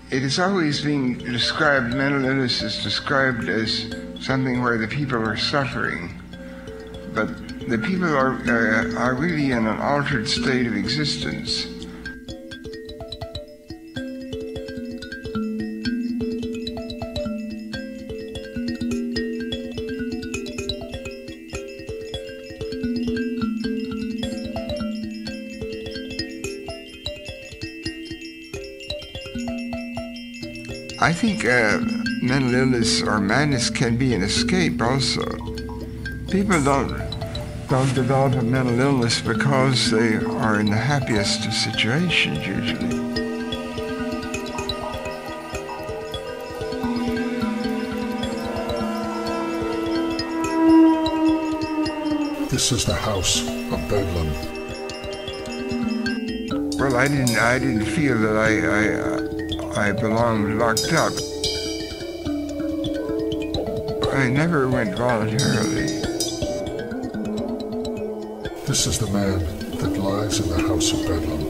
It is always being described, mental illness is described as something where the people are suffering, but the people are really in an altered state of existence. I think mental illness or madness can be an escape also. People don't develop a mental illness because they are in the happiest of situations usually. This is the house of Bedlam. Well, I didn't feel that I belonged locked up. I never went voluntarily. This is the man that lies in the house of Bedlam.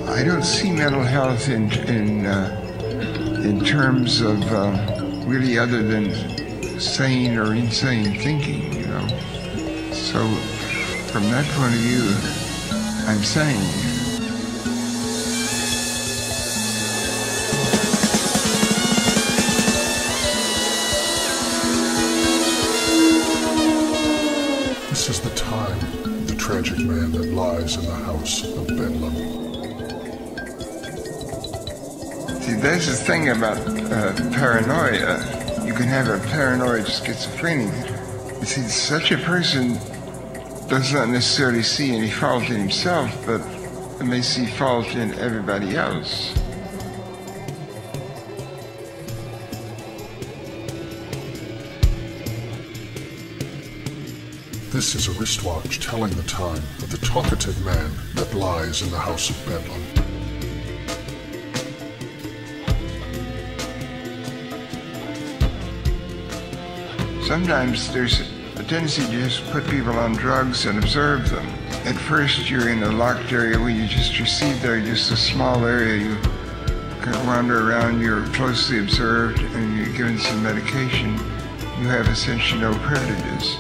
I don't see mental health in terms of really other than sane or insane thinking, you know. So from that point of view, I'm sane. This is the time of the tragic man that lies in the house of Bedlam. See, there's this thing about paranoia. You can have a paranoid schizophrenic. You see, such a person does not necessarily see any fault in himself, but may see fault in everybody else. This is a wristwatch telling the time of the talkative man that lies in the house of Bedlam. Sometimes there's a tendency to just put people on drugs and observe them. At first you're in a locked area where you just receive there just a small area. You can wander around, you're closely observed, and you're given some medication. You have essentially no privileges.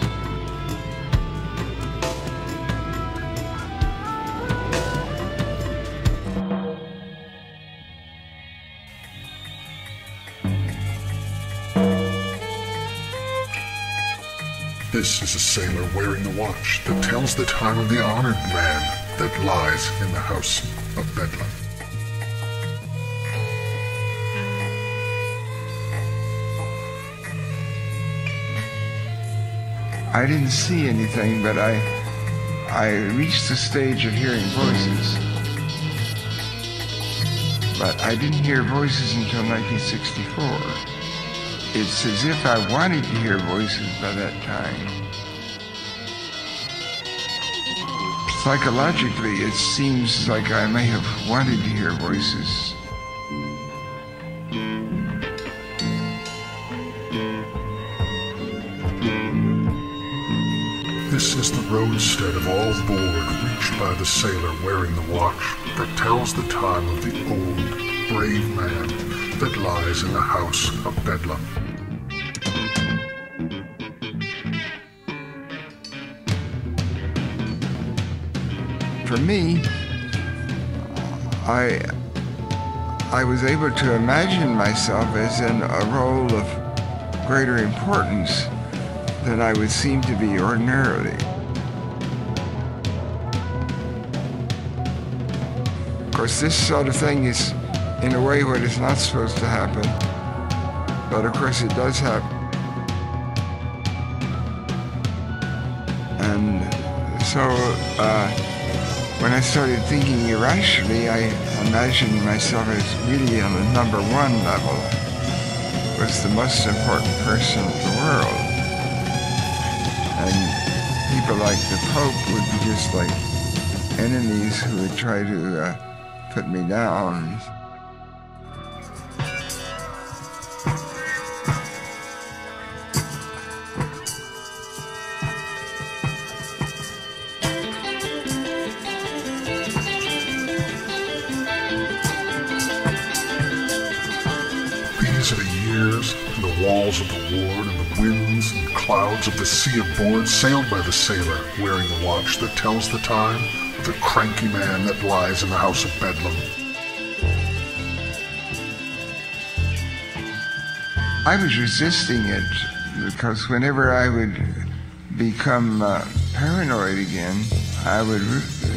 This is a sailor wearing the watch that tells the time of the honored man that lies in the house of Bedlam. I didn't see anything, but I reached the stage of hearing voices. But I didn't hear voices until 1964. It's as if I wanted to hear voices by that time. Psychologically, it seems like I may have wanted to hear voices. This is the roadstead of all board reached by the sailor wearing the watch that tells the time of the old, brave man that lies in the house of Bedlam. For me, I was able to imagine myself as in a role of greater importance than I would seem to be ordinarily. Of course, this sort of thing is, in a way, what is not supposed to happen, but of course it does happen. And so, when I started thinking irrationally, I imagined myself as really on the number one level, was the most important person in the world. And people like the Pope would be just like enemies who would try to put me down. sailors, and the walls of the ward, and the winds and clouds of the sea of board sailed by the sailor wearing the watch that tells the time of the cranky man that lies in the house of Bedlam. I was resisting it because whenever I would become paranoid again, I would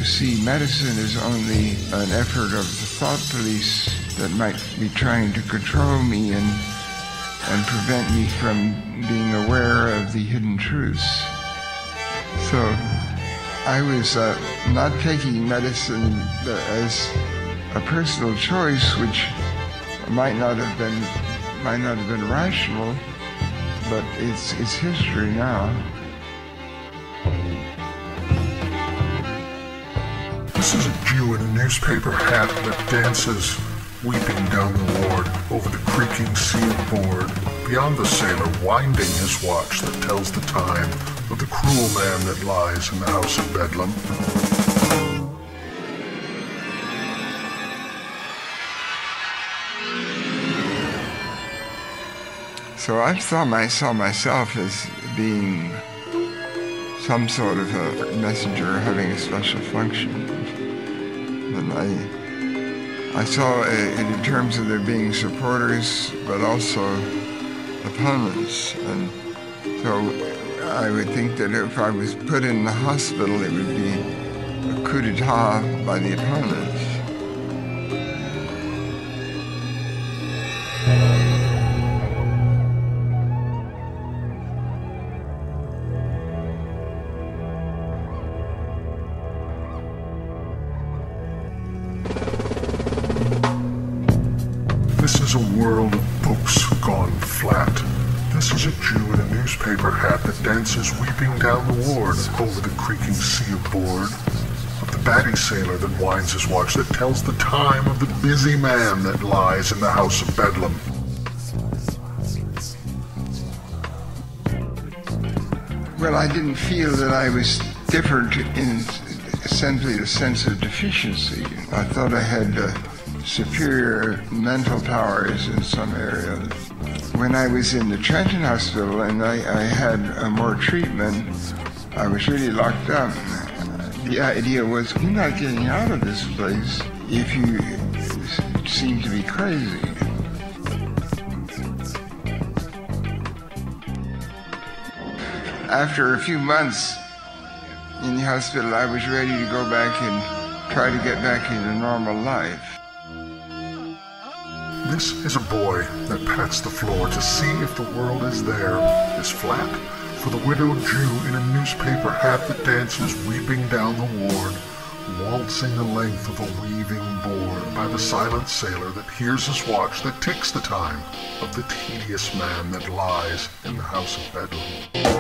see medicine as only an effort of the thought police that might be trying to control me and prevent me from being aware of the hidden truths. So I was not taking medicine as a personal choice, which might not have been rational, but it's history now. This is a Jew in a newspaper hat that dances, weeping down the ward over the creaking sea of board, beyond the sailor winding his watch that tells the time of the cruel man that lies in the house of Bedlam. So I saw myself as being some sort of a messenger having a special function. And I saw it in terms of there being supporters, but also opponents. And so I would think that if I was put in the hospital, it would be a coup d'etat by the opponents. This is a world of books gone flat. This is a Jew in a newspaper hat that dances weeping down the ward over the creaking sea of board, of the batty sailor that winds his watch that tells the time of the busy man that lies in the house of Bedlam. Well, I didn't feel that I was different in simply the sense of deficiency. I thought I had superior mental powers in some areas. When I was in the Trenton Hospital and I had more treatment, I was really locked up. The idea was, you're not getting out of this place if you seem to be crazy. After a few months in the hospital, I was ready to go back and try to get back into normal life. This is a boy that pats the floor to see if the world is there, is flat, for the widowed Jew in a newspaper hat that dances weeping down the ward, waltzing the length of a weaving board by the silent sailor that hears his watch that ticks the time of the tedious man that lies in the house of Bedlam.